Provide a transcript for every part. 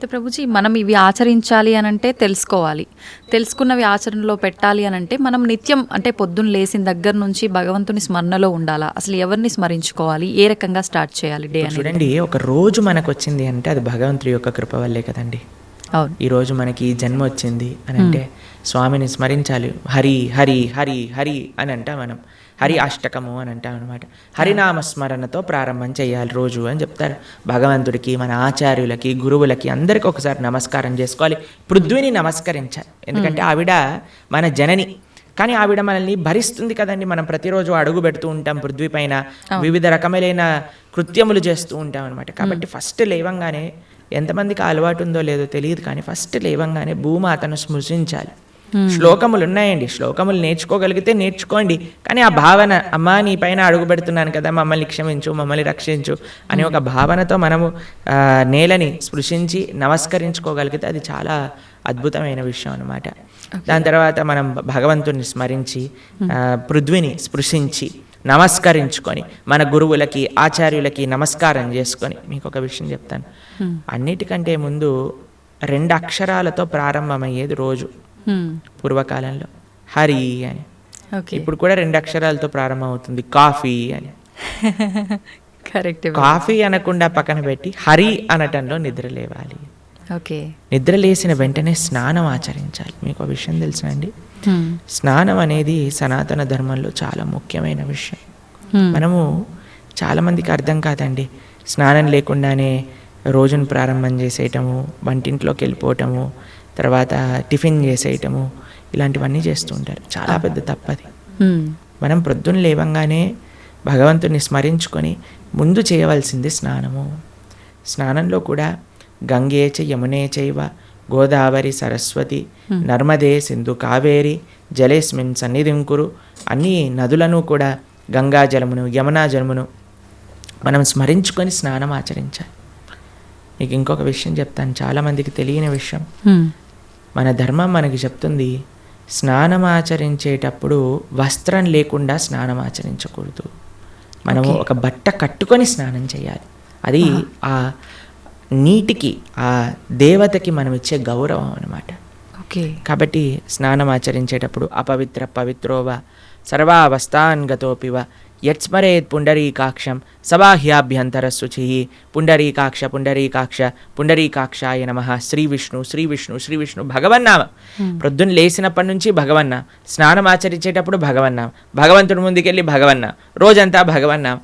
అయితే ప్రభుజీ మనం ఇవి ఆచరించాలి అని అంటే తెలుసుకోవాలి, తెలుసుకున్నవి ఆచరణలో పెట్టాలి అని అంటే మనం నిత్యం అంటే పొద్దున్న లేచిన దగ్గర నుంచి భగవంతుని స్మరణలో ఉండాలా? అసలు ఎవరిని స్మరించుకోవాలి, ఏ రకంగా స్టార్ట్ చేయాలి డే అనేది? చూడండి, ఒక రోజు మనకు వచ్చింది అంటే అది భగవంతుడి యొక్క కృప వల్లే కదండి. అవును. ఈరోజు మనకి ఈ జన్మ వచ్చింది అని అంటే స్వామిని స్మరించాలి. హరి హరి హరి హరి అని అంటాం మనం, హరి అష్టకము అని అంటాం అనమాట. హరినామస్మరణతో ప్రారంభం చేయాలి రోజు అని చెప్తారు. భగవంతుడికి, మన ఆచార్యులకి, గురువులకి అందరికీ ఒకసారి నమస్కారం చేసుకోవాలి. పృథ్వీని నమస్కరించాలి, ఎందుకంటే ఆవిడ మన జనని. కానీ ఆవిడ మనల్ని భరిస్తుంది కదండి. మనం ప్రతిరోజు అడుగు పెడుతూ ఉంటాం పృథ్వీ పైన, వివిధ రకములైన కృత్యములు చేస్తూ ఉంటాం అనమాట. కాబట్టి ఫస్ట్ లేవంగానే, ఎంతమందికి అలవాటు ఉందో లేదో తెలియదు కానీ ఫస్ట్ లేవంగానే భూమాతను స్మృశించాలి. శ్లోకములు ఉన్నాయండి, శ్లోకములు నేర్చుకోగలిగితే నేర్చుకోండి. కానీ ఆ భావన, అమ్మా నీ పైన అడుగు పెడుతున్నాను కదా, మమ్మల్ని క్షమించు, మమ్మల్ని రక్షించు అనే ఒక భావనతో మనము నేలని స్పృశించి నమస్కరించుకోగలిగితే అది చాలా అద్భుతమైన విషయం అనమాట. దాని తర్వాత మనం భగవంతుని స్మరించి పృథ్వీని స్పృశించి నమస్కరించుకొని మన గురువులకి, ఆచార్యులకి నమస్కారం చేసుకొని, మీకు ఒక విషయం చెప్తాను. అన్నిటికంటే ముందు 2 అక్షరాలతో ప్రారంభమయ్యేది రోజు పూర్వకాలంలో, హరి అని. ఇప్పుడు కూడా 2 అక్షరాలతో ప్రారంభం అవుతుంది, కాఫీ అని. కరెక్ట్. కాఫీ అనకుండా పక్కన పెట్టి హరి అనటంలో నిద్ర లేవాలి. ఓకే. నిద్ర లేచిన వెంటనే స్నానం ఆచరించాలి. మీకు ఒక విషయం తెలుసండి, స్నానం అనేది సనాతన ధర్మంలో చాలా ముఖ్యమైన విషయం. మనము చాలామందికి అర్థం కాదండి, స్నానం లేకుండానే రోజును ప్రారంభం చేసేయటము, వంటింట్లోకి వెళ్ళిపోవటము, తర్వాత టిఫిన్ చేసేయటము, ఇలాంటివన్నీ చేస్తూ ఉంటారు. చాలా పెద్ద తప్పది. మనం ప్రొద్దున లేవంగానే భగవంతుని స్మరించుకొని ముందు చేయవలసింది స్నానము. స్నానంలో కూడా గంగే చ యమునే చైవ గోదావరి సరస్వతి నర్మదే సింధు కావేరి జలేస్మిన్ సన్నిధిం కురు. అన్ని నదులను కూడా, గంగా జలమును, యమునా జలమును మనం స్మరించుకొని స్నానం ఆచరించాలి. మీకు ఇంకొక విషయం చెప్తాను, చాలామందికి తెలియని విషయం. మన ధర్మం మనకి చెప్తుంది, స్నానం ఆచరించేటప్పుడు వస్త్రం లేకుండా స్నానం ఆచరించకూడదు. మనము ఒక బట్ట కట్టుకొని స్నానం చేయాలి. అది ఆ నీటికి, ఆ దేవతకి మనం ఇచ్చే గౌరవం అన్నమాట. కాబట్టి స్నానం ఆచరించేటప్పుడు అపవిత్ర పవిత్రోవ సర్వావస్థాన్ గతోపివ యత్స్మరేత్ పుండరీకాక్షం సబాహ్యాభ్యంతర శుచి. పుండరీకాక్ష పుండరీకాక్ష పుండరీకాక్షాయ నమః. శ్రీ విష్ణు శ్రీ విష్ణు శ్రీ విష్ణు భగవన్నామ. ప్రొద్దున లేచినప్పటి నుంచి భగవన్నా, స్నానం ఆచరించేటప్పుడు భగవన్నాం, భగవంతుడి ముందుకెళ్ళి భగవన్నా, రోజంతా భగవన్నాం.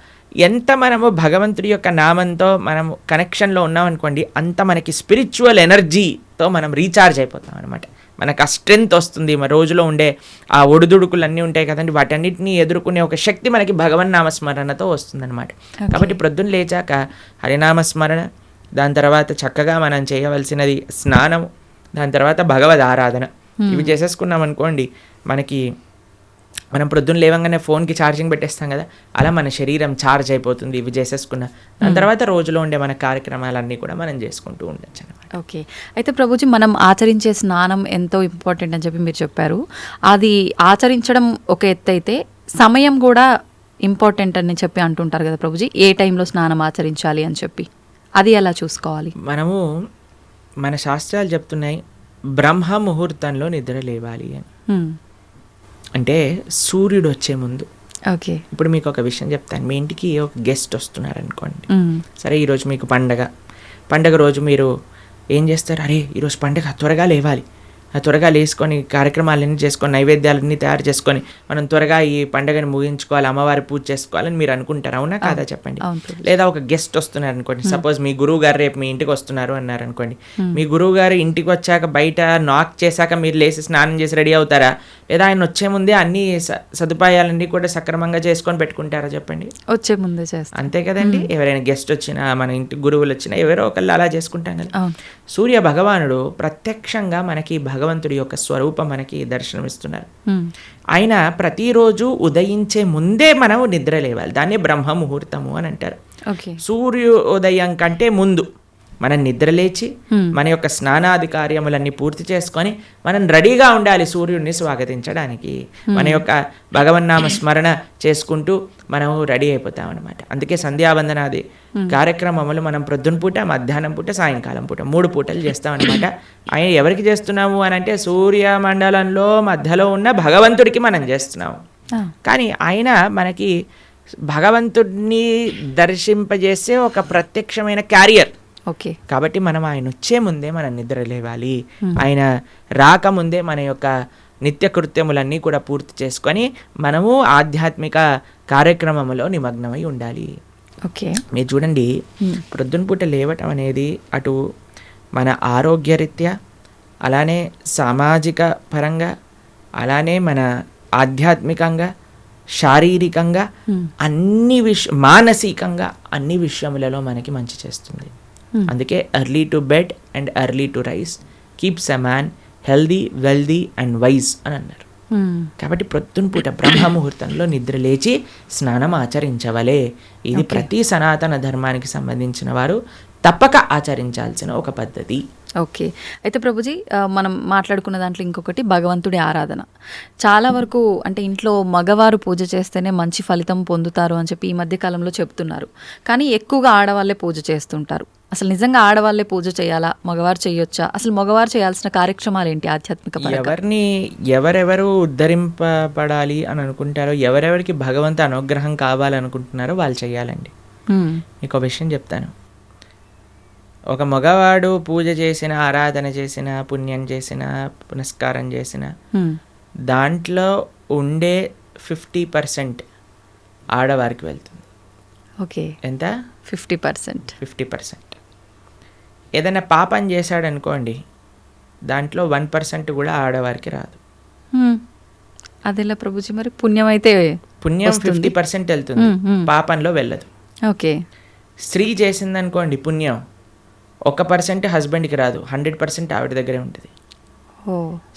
ఎంత మనము భగవంతుడి యొక్క నామంతో మనము కనెక్షన్లో ఉన్నామనుకోండి, అంత మనకి స్పిరిచువల్ ఎనర్జీతో మనం రీఛార్జ్ అయిపోతాం అనమాట. మనకు ఆ స్ట్రెంగ్త్ వస్తుంది. మన రోజులో ఉండే ఆ ఒడిదుడుకులు అన్నీ ఉంటాయి కదండి, వాటన్నిటిని ఎదుర్కొనే ఒక శక్తి మనకి భగవన్నామస్మరణతో వస్తుందన్నమాట. కాబట్టి ప్రొద్దున లేచాక హరినామస్మరణ, దాని తర్వాత చక్కగా మనం చేయవలసినది స్నానము, దాని తర్వాత భగవద్ ఆరాధన. ఇవి చేసేసుకున్నాం అనుకోండి, మనం ప్రొద్దున లేవంగానే ఫోన్కి ఛార్జింగ్ పెట్టేస్తాం కదా, అలా మన శరీరం ఛార్జ్ అయిపోతుంది ఇవి చేసేసుకున్న. దాని తర్వాత రోజులో ఉండే మన కార్యక్రమాలన్నీ కూడా మనం చేసుకుంటూ ఉండొచ్చు అనమాట. ఓకే. అయితే ప్రభుజీ, మనం ఆచరించే స్నానం ఎంతో ఇంపార్టెంట్ అని చెప్పి మీరు చెప్పారు. అది ఆచరించడం ఒక ఎత్తు అయితే సమయం కూడా ఇంపార్టెంట్ అని చెప్పి అంటుంటారు కదా ప్రభుజీ, ఏ టైంలో స్నానం ఆచరించాలి అని చెప్పి, అది ఎలా చూసుకోవాలి? మనము, మన శాస్త్రాలు చెప్తున్నాయి బ్రహ్మ ముహూర్తంలో నిద్ర లేవాలి అని. అంటే సూర్యుడు వచ్చే ముందు. ఓకే. ఇప్పుడు మీకు ఒక విషయం చెప్తాను. మీ ఇంటికి ఒక గెస్ట్ వస్తున్నారు అనుకోండి, సరే ఈరోజు మీకు పండగ రోజు మీరు ఏం చేస్తారు, అరే ఈరోజు పండగ, త్వరగా లేవాలి, త్వరగా లేసుకొని కార్యక్రమాలన్నీ చేసుకొని నైవేద్యాలన్నీ తయారు చేసుకొని మనం త్వరగా ఈ పండుగని ముగించుకోవాలి, అమ్మవారి పూజ చేసుకోవాలని మీరు అనుకుంటారు, అవునా కాదా చెప్పండి. లేదా ఒక గెస్ట్ వస్తున్నారు అనుకోండి, సపోజ్ మీ గురువు గారు రేపు మీ ఇంటికి వస్తున్నారు అన్నారు అనుకోండి, మీ గురువు గారు ఇంటికి వచ్చాక బయట నాక్ చేశాక మీరు లేచి స్నానం చేసి రెడీ అవుతారా, లేదా ఆయన వచ్చే ముందే అన్ని సదుపాయాలన్నీ కూడా సక్రమంగా చేసుకొని పెట్టుకుంటారా చెప్పండి. వచ్చే ముందే చేస్తారు, అంతే కదండి. ఎవరైనా గెస్ట్ వచ్చినా, మన ఇంటి గురువులు వచ్చినా, ఎవరో ఒకళ్ళు అలా చేసుకుంటాం కదా. సూర్య భగవానుడు ప్రత్యక్షంగా మనకి భగవంతుడి యొక్క స్వరూపం మనకి దర్శనమిస్తున్నారు. ఆయన ప్రతిరోజు ఉదయించే ముందే మనం నిద్ర లేవాలి, దాన్ని బ్రహ్మ ముహూర్తము అని అంటారు. సూర్యోదయం కంటే ముందు మనం నిద్రలేచి మన యొక్క స్నానాది కార్యములన్నీ పూర్తి చేసుకొని మనం రెడీగా ఉండాలి సూర్యుడిని స్వాగతించడానికి. మన యొక్క భగవన్నామ స్మరణ చేసుకుంటూ మనం రెడీ అయిపోతాం అనమాట. అందుకే సంధ్యావందనాది కార్యక్రమములు మనం ప్రొద్దున పూట, మధ్యాహ్నం పూట, సాయంకాలం పూట 3 పూటలు చేస్తాం అనమాట. ఆయన ఎవరికి చేస్తున్నాము అని అంటే సూర్యమండలంలో మధ్యలో ఉన్న భగవంతుడికి మనం చేస్తున్నాము. కానీ ఆయన మనకి భగవంతుడిని దర్శింపజేసే ఒక ప్రత్యక్షమైన క్యారియర్. ఓకే, కాబట్టి మనం ఆయన వచ్చే ముందే మనం నిద్ర లేవాలి. ఆయన రాకముందే మన యొక్క నిత్య కృత్యములన్నీ కూడా పూర్తి చేసుకొని మనము ఆధ్యాత్మిక కార్యక్రమంలో నిమగ్నమై ఉండాలి. ఓకే, మీరు చూడండి, ప్రొద్దున పూట లేవటం అనేది అటు మన ఆరోగ్యరీత్యా, అలానే సామాజిక పరంగా, అలానే మన ఆధ్యాత్మికంగా, శారీరకంగా, మానసికంగా అన్ని విషయములలో మనకి మంచి చేస్తుంది. అందుకే early to bed and early to rise keeps a man healthy, wealthy and wise అని అన్నారు. కాబట్టి ప్రొద్దున పూట బ్రహ్మముహూర్తంలో నిద్ర లేచి స్నానం ఆచరించవలే. ఇది ప్రతి సనాతన ధర్మానికి సంబంధించిన వారు తప్పక ఆచరించాల్సిన ఒక పద్ధతి. ఓకే, అయితే ప్రభుజీ మనం మాట్లాడుకున్న దాంట్లో ఇంకొకటి భగవంతుడి ఆరాధన. చాలా వరకు అంటే ఇంట్లో మగవారు పూజ చేస్తేనే మంచి ఫలితం పొందుతారు అని చెప్పి ఈ మధ్య కాలంలో చెప్తున్నారు. కానీ ఎక్కువగా ఆడవాళ్ళే పూజ చేస్తుంటారు. అసలు నిజంగా ఆడవాళ్ళే పూజ చేయాలా, మగవారు చేయొచ్చా? అసలు మగవారు చేయాల్సిన కార్యక్రమాలు ఏంటి ఆధ్యాత్మిక పరంగా? ఎవరెవరు ఉద్ధరింపబడాలి అని అనుకుంటారో, ఎవరెవరికి భగవంతు అనుగ్రహం కావాలనుకుంటున్నారో వాళ్ళు చేయాలండి. మీకు ఒక విషయం చెప్తాను. ఒక మగవాడు పూజ చేసిన, ఆరాధన చేసిన, పుణ్యం చేసిన, పునస్కారం చేసిన దాంట్లో ఉండే 50% ఆడవారికి వెళ్తుంది. ఓకే, ఎంత? 50%. 50%. ఏదైనా పాపం చేశాడనుకోండి, దాంట్లో 1% కూడా ఆడవారికి రాదు. అదేలా ప్రభుజీ? మరి పుణ్యం అయితే పుణ్యం 50% వెళ్తుంది, పాపంలో వెళ్ళదు. ఓకే, స్త్రీ చేసిందనుకోండి పుణ్యం 1% హస్బెండ్కి రాదు, 100% ఆవిడ దగ్గరే ఉంటుంది.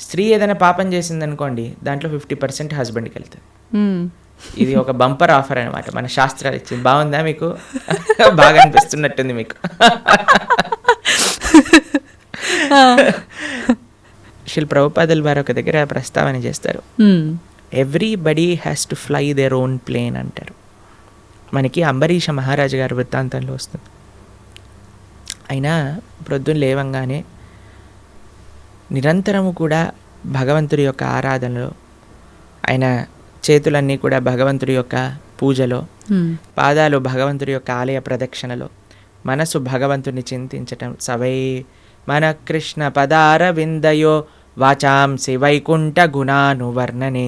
స్త్రీ ఏదైనా పాపం చేసిందనుకోండి, దాంట్లో 50% హస్బెండ్కి వెళ్తుంది. ఇది ఒక బంపర్ ఆఫర్ అనమాట, మన శాస్త్రాలు ఇచ్చింది. బాగుందా మీకు? బాగా అనిపిస్తున్నట్టుంది మీకు. శిల్ ప్రభుపాదుల వారు ఒక దగ్గర ప్రస్తావన చేస్తారు, everybody has to fly their own plane అంటారు. మనకి అంబరీష మహారాజు గారి వృత్తాంతంలో వస్తుంది. అయినా ప్రొద్దున లేవంగానే నిరంతరము కూడా భగవంతుడి యొక్క ఆరాధనలో, ఆయన చేతులన్నీ కూడా భగవంతుడి యొక్క పూజలో, పాదాలు భగవంతుడి యొక్క ఆలయ ప్రదక్షిణలో, మనసు భగవంతుని చింతించటం. సవై మన కృష్ణ పదార విందయో వాచాంసి వైకుంఠ గుణానువర్ణనే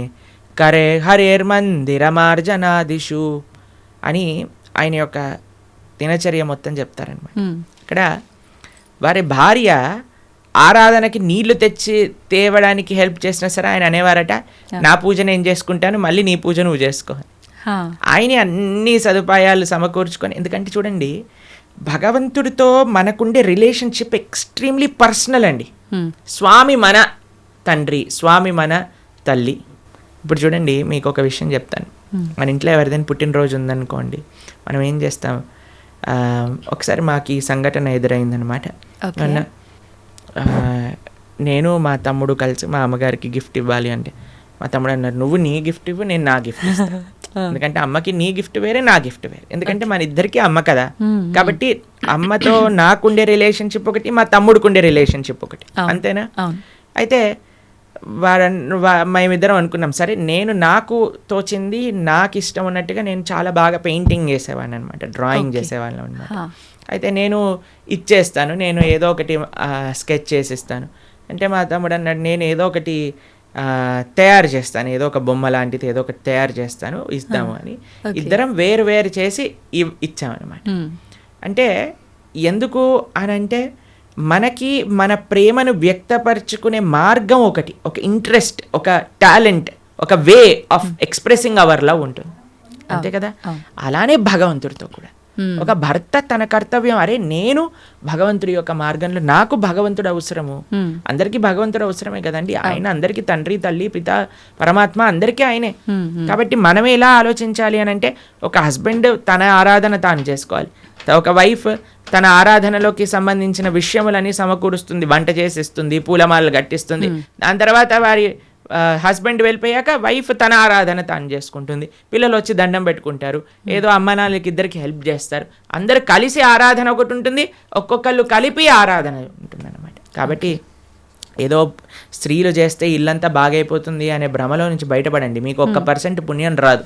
కరే హరేర్మందిరమార్జనాదిషు అని ఆయన యొక్క దినచర్య మొత్తం చెప్తారనమాట. ఇక్కడ వారి భార్య ఆరాధనకి నీళ్లు తెచ్చి తేవడానికి హెల్ప్ చేసినా సరే ఆయన అనేవారట, నా పూజ నేను చేసుకుంటాను, మళ్ళీ నీ పూజ నువ్వు చేసుకో. ఆయన అన్ని సదుపాయాలు సమకూర్చుకొని, ఎందుకంటే చూడండి, భగవంతుడితో మనకుండే రిలేషన్షిప్ ఎక్స్ట్రీమ్లీ పర్సనల్ అండి. స్వామి మన తండ్రి, స్వామి మన తల్లి. ఇప్పుడు చూడండి, మీకు ఒక విషయం చెప్తాను. మన ఇంట్లో ఎవరిదైనా పుట్టినరోజు ఉందనుకోండి, మనం ఏం చేస్తాం? ఒకసారి మాకు ఈ సంఘటన ఎదురైందనమాట. నేను మా తమ్ముడు కలిసి మా అమ్మగారికి గిఫ్ట్ ఇవ్వాలి అంటే, మా తమ్ముడు అన్నారు, నువ్వు నీ గిఫ్ట్ ఇవ్వు, నేను నా గిఫ్ట్ ఇస్తాను. ఎందుకంటే అమ్మకి నీ గిఫ్ట్ వేరే, నా గిఫ్ట్ వేరే. ఎందుకంటే మన ఇద్దరికి అమ్మ కదా. కాబట్టి అమ్మతో నాకుండే రిలేషన్షిప్ ఒకటి, మా తమ్ముడికి ఉండే రిలేషన్షిప్ ఒకటి, అంతేనా? అయితే మేమిద్దరం అనుకున్నాం, సరే నేను నాకు తోచింది, నాకు ఇష్టం ఉన్నట్టుగా నేను చాలా బాగా పెయింటింగ్ చేసేవాడిని అనమాట, డ్రాయింగ్ చేసేవాళ్ళం అనమాట. అయితే నేను ఇచ్చేస్తాను, నేను ఏదో ఒకటి స్కెచ్ చేసిస్తాను అంటే, మా తమ్ముడు అన్నాడు, నేను ఏదో ఒకటి తయారు చేస్తాను, ఏదో ఒక బొమ్మ లాంటిది ఏదో ఒకటి తయారు చేస్తాను, ఇద్దాము అని ఇద్దరం వేరు వేరు చేసి ఇచ్చామన్నమాట. అంటే ఎందుకు అని అంటే, మనకి మన ప్రేమను వ్యక్తపరచుకునే మార్గం ఒకటి, ఒక ఇంట్రెస్ట్, ఒక టాలెంట్, ఒక way of expressing hour love ఉంటుంది, అంతే కదా. అలానే భగవంతుడితో కూడా ఒక భర్త తన కర్తవ్యం, అరే నేను భగవంతుడి యొక్క మార్గంలో, నాకు భగవంతుడు అవసరము, అందరికీ భగవంతుడు అవసరమే కదండి. ఆయన అందరికీ తండ్రి, తల్లి, పిత, పరమాత్మ అందరికీ ఆయనే. కాబట్టి మనం ఎలా ఆలోచించాలి అని అంటే, ఒక హస్బెండ్ తన ఆరాధన తాను చేసుకోవాలి, ఒక వైఫ్ తన ఆరాధనలోకి సంబంధించిన విషయములని సమకూరుస్తుంది, వంట చేసిస్తుంది, పూలమాలలు కట్టిస్తుంది. దాని తర్వాత వారి హస్బెండ్ వెళ్ళిపోయాక వైఫ్ తన ఆరాధన తాను చేసుకుంటుంది, పిల్లలు వచ్చి దండం పెట్టుకుంటారు, ఏదో అమ్మ నాన్నలకి ఇద్దరికి హెల్ప్ చేస్తారు, అందరు కలిసి ఆరాధన ఒకటి ఉంటుంది, ఒక్కొక్కళ్ళు కలిపి ఆరాధన ఉంటుంది అనమాట. కాబట్టి ఏదో స్త్రీలు చేస్తే ఇల్లంతా బాగైపోతుంది అనే భ్రమలో నుంచి బయటపడండి, మీకు 1% పుణ్యం రాదు.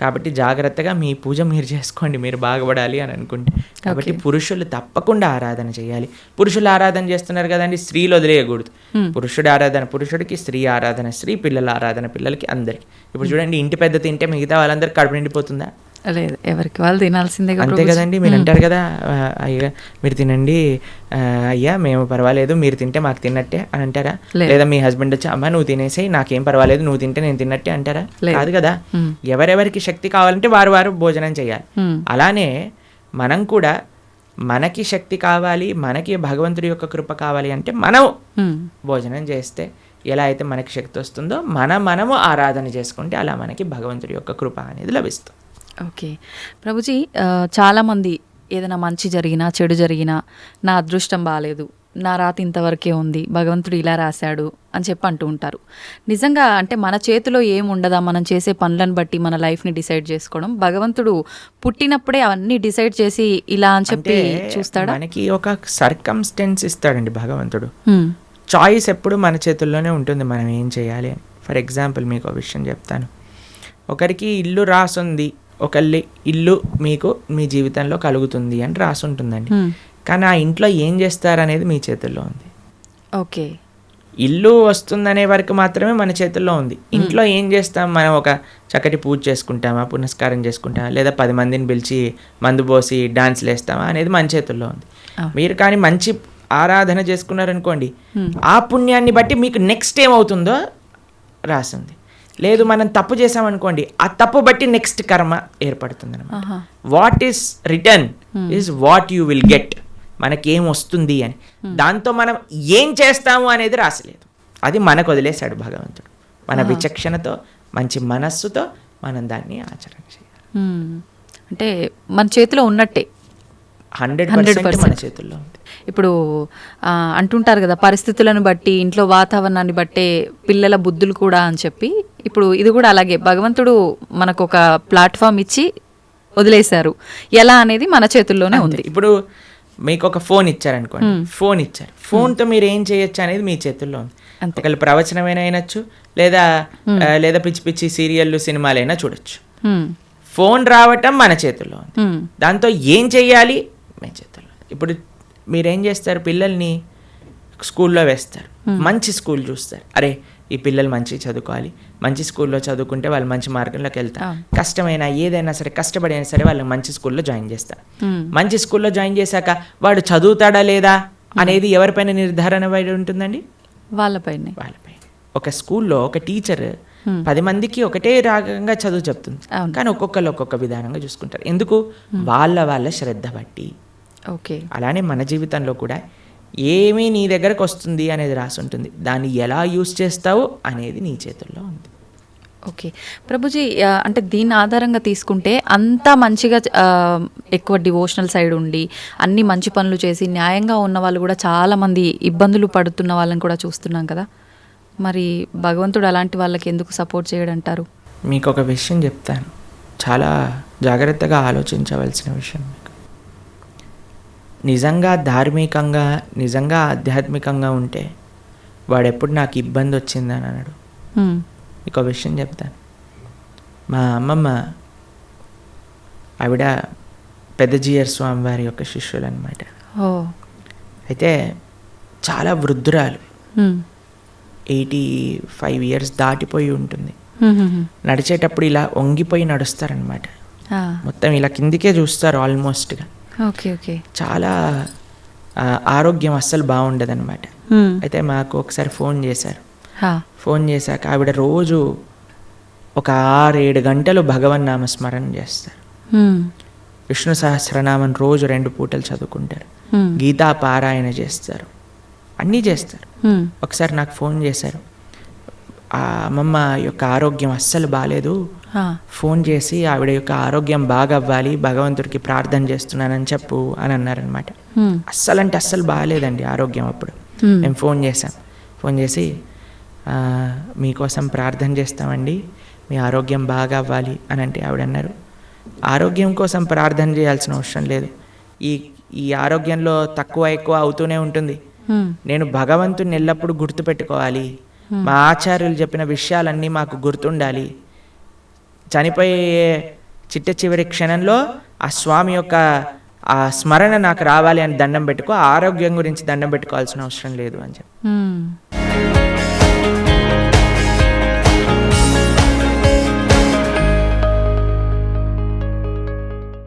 కాబట్టి జాగ్రత్తగా మీ పూజ మీరు చేసుకోండి, మీరు బాగుపడాలి అని అనుకుంటే. కాబట్టి పురుషులు తప్పకుండా ఆరాధన చేయాలి. పురుషులు ఆరాధన చేస్తున్నారు కదండి, స్త్రీలు వదిలేయకూడదు. పురుషుడు ఆరాధన పురుషుడికి, స్త్రీ ఆరాధన స్త్రీ, పిల్లల ఆరాధన పిల్లలకి, అందరికి. ఇప్పుడు చూడండి, ఇంటి పెద్ద తింటే మిగతా వాళ్ళందరూ కడుపు నిండిపోతుందా? లేదు, ఎవరికి వాళ్ళు తినాల్సిందే అంతే కదండి. మీరు అంటారు కదా, అయ్యా మీరు తినండి, అయ్యా మేము పర్వాలేదు, మీరు తింటే మాకు తిన్నట్టే అని అంటారా? లేదా మీ హస్బెండ్ వచ్చి అమ్మ నువ్వు తినేసేయి, నాకేం పర్వాలేదు, నువ్వు తింటే నేను తిన్నట్టే అంటారా? కాదు కదా. ఎవరెవరికి శక్తి కావాలంటే వారు వారు భోజనం చేయాలి. అలానే మనం కూడా మనకి శక్తి కావాలి, మనకి భగవంతుడి యొక్క కృప కావాలి అంటే మనం భోజనం చేస్తే ఎలా అయితే మనకి శక్తి వస్తుందో మనము ఆరాధన చేసుకుంటే అలా మనకి భగవంతుడి యొక్క కృప అనేది లభిస్తుంది. ఓకే ప్రభుజీ, చాలామంది ఏదైనా మంచి జరిగినా చెడు జరిగినా నా అదృష్టం బాగాలేదు, నా రాత ఇంతవరకే ఉంది, భగవంతుడు ఇలా రాశాడు అని చెప్పి అంటూ ఉంటారు. నిజంగా అంటే మన చేతిలో ఏముండదా మనం చేసే పనులను బట్టి మన లైఫ్ని డిసైడ్ చేసుకోవడం? భగవంతుడు పుట్టినప్పుడే అవన్నీ డిసైడ్ చేసి ఇలా అని చెప్పి చూస్తాడా? మనకి ఒక సర్కమ్స్టెన్స్ ఇస్తాడండి భగవంతుడు. చాయిస్ ఎప్పుడు మన చేతుల్లోనే ఉంటుంది, మనం ఏం చేయాలి అని. ఫర్ ఎగ్జాంపుల్ మీకు ఒక విషయం చెప్తాను. ఒకరికి ఇల్లు రాసుంది, ఒకళ్ళి ఇల్లు మీకు మీ జీవితంలో కలుగుతుంది అని రాసి ఉంటుందండి. కానీ ఆ ఇంట్లో ఏం చేస్తారనేది మీ చేతుల్లో ఉంది. ఓకే, ఇల్లు వస్తుందనే వరకు మాత్రమే మన చేతుల్లో ఉంది. ఇంట్లో ఏం చేస్తాం, మనం ఒక చక్కటి పూజ చేసుకుంటామా, పునస్కారం చేసుకుంటామా, లేదా 10 మందిని పిలిచి మందు పోసి డాన్స్లు వేస్తామా అనేది మన చేతుల్లో ఉంది. మీరు కానీ మంచి ఆరాధన చేసుకున్నారనుకోండి, ఆ పుణ్యాన్ని బట్టి మీకు నెక్స్ట్ ఏమవుతుందో రాసింది. లేదు మనం తప్పు చేసామనుకోండి, ఆ తప్పు బట్టి నెక్స్ట్ కర్మ ఏర్పడుతుంది అనమాట. What is return is what you will get. మనకేం వస్తుంది అని, దాంతో మనం ఏం చేస్తాము అనేది రాసలేదు, అది మనకు వదిలేశాడు భగవంతుడు. మన విచక్షణతో మంచి మనస్సుతో మనం దాన్ని ఆచరణ చేయాలి. అంటే మన చేతిలో ఉన్నట్టే 100% మన చేతుల్లో ఉంది. ఇప్పుడు అంటుంటారు కదా, పరిస్థితులను బట్టి ఇంట్లో వాతావరణాన్ని బట్టే పిల్లల బుద్ధులు కూడా అని చెప్పి, ఇప్పుడు ఇది కూడా అలాగే భగవంతుడు మనకు ఒక ప్లాట్ఫామ్ ఇచ్చి వదిలేశారు, ఎలా అనేది మన చేతుల్లోనే ఉంది. ఇప్పుడు మీకు ఒక ఫోన్ ఇచ్చారనుకోండి, ఫోన్ ఇచ్చారు, ఫోన్తో మీరు ఏం చేయొచ్చు అనేది మీ చేతుల్లో ఉంది. ఒకళ్ళు ప్రవచనమైనా అయినచ్చు, లేదా పిచ్చి పిచ్చి సీరియళ్ళు సినిమాలైనా చూడొచ్చు. ఫోన్ రావటం మన చేతుల్లో ఉంది, దాంతో ఏం చెయ్యాలి మీ చేతుల్లో. ఇప్పుడు మీరేం చేస్తారు, పిల్లల్ని స్కూల్లో వేస్తారు, మంచి స్కూల్ చూస్తారు, అరే ఈ పిల్లలు మంచి చదువుకోవాలి, మంచి స్కూల్లో చదువుకుంటే వాళ్ళు మంచి మార్గంలోకి వెళ్తారు, కష్టమైనా ఏదైనా సరే కష్టపడి అయినా సరే వాళ్ళకి మంచి స్కూల్లో జాయిన్ చేస్తారు. మంచి స్కూల్లో జాయిన్ చేశాక వాడు చదువుతాడా లేదా అనేది ఎవరిపైన నిర్ధారణ పడి ఉంటుందండి? వాళ్ళపైన. ఒక స్కూల్లో ఒక టీచర్ 10 మందికి ఒకటే రాగంగా చదువు చెప్తుంది, కానీ ఒక్కొక్కరు ఒక్కొక్క విధానంగా చూసుకుంటారు. ఎందుకు? వాళ్ళ శ్రద్ధ బట్టి. ఓకే, అలానే మన జీవితంలో కూడా ఏమీ నీ దగ్గరకు వస్తుంది అనేది రాసి ఉంటుంది, దాన్ని ఎలా యూస్ చేస్తావు అనేది నీ చేతుల్లో ఉంది. ఓకే ప్రభుజీ, అంటే దీన్ని ఆధారంగా తీసుకుంటే అంతా మంచిగా ఎక్కువ డివోషనల్ సైడ్ ఉండి అన్ని మంచి పనులు చేసి న్యాయంగా ఉన్న వాళ్ళు కూడా చాలామంది ఇబ్బందులు పడుతున్న వాళ్ళని కూడా చూస్తున్నాం కదా, మరి భగవంతుడు అలాంటి వాళ్ళకి ఎందుకు సపోర్ట్ చేయడంటారు? మీకు ఒక విషయం చెప్తాను, చాలా జాగ్రత్తగా ఆలోచించవలసిన విషయం. నిజంగా ధార్మికంగా, నిజంగా ఆధ్యాత్మికంగా ఉంటే వాడెప్పుడు నాకు ఇబ్బంది వచ్చిందని అన్నాడు. మీకు విషయం చెప్తాను. మా అమ్మమ్మ ఆవిడ పెద్దజీయర్ స్వామి వారి యొక్క శిష్యులు అనమాట. అయితే చాలా వృద్ధురాలు, 85 years దాటిపోయి ఉంటుంది. నడిచేటప్పుడు ఇలా వంగిపోయి నడుస్తారనమాట, మొత్తం ఇలా కిందికే చూస్తారు ఆల్మోస్ట్గా. చాలా ఆరోగ్యం అస్సలు బాగుండదన్నమాట. అయితే మాకు ఒకసారి ఫోన్ చేశారు. ఫోన్ చేశాక ఆవిడ రోజు ఒక 6-7 గంటలు భగవన్నామ స్మరణ చేస్తారు. విష్ణు సహస్రనామం రోజు 2 పూటలు చదువుకుంటారు, గీతా పారాయణ చేస్తారు, అన్నీ చేస్తారు. ఒకసారి నాకు ఫోన్ చేశారు, ఆ అమ్మమ్మ యొక్క ఆరోగ్యం అస్సలు బాగాలేదు, ఫోన్ చేసి ఆవిడ యొక్క ఆరోగ్యం బాగా అవ్వాలి, భగవంతుడికి ప్రార్థన చేస్తున్నానని చెప్పు అని అన్నారనమాట. అస్సలు అంటే అస్సలు బాగాలేదండి ఆరోగ్యం. అప్పుడు మేము ఫోన్ చేసాం, ఫోన్ చేసి మీకోసం ప్రార్థన చేస్తామండి, మీ ఆరోగ్యం బాగా అవ్వాలి అని అంటే ఆవిడ అన్నారు, ఆరోగ్యం కోసం ప్రార్థన చేయాల్సిన అవసరం లేదు, ఈ ఆరోగ్యంలో తక్కువ ఎక్కువ అవుతూనే ఉంటుంది. నేను భగవంతుని ఎల్లప్పుడూ గుర్తుపెట్టుకోవాలి, మా ఆచార్యులు చెప్పిన విషయాలన్నీ మాకు గుర్తుండాలి, చనిపోయే చిట్ట చివరి క్షణంలో ఆ స్వామి యొక్క ఆ స్మరణ నాకు రావాలి అని దండం పెట్టుకో, ఆరోగ్యం గురించి దండం పెట్టుకోవాల్సిన అవసరం లేదు అని చెప్పి.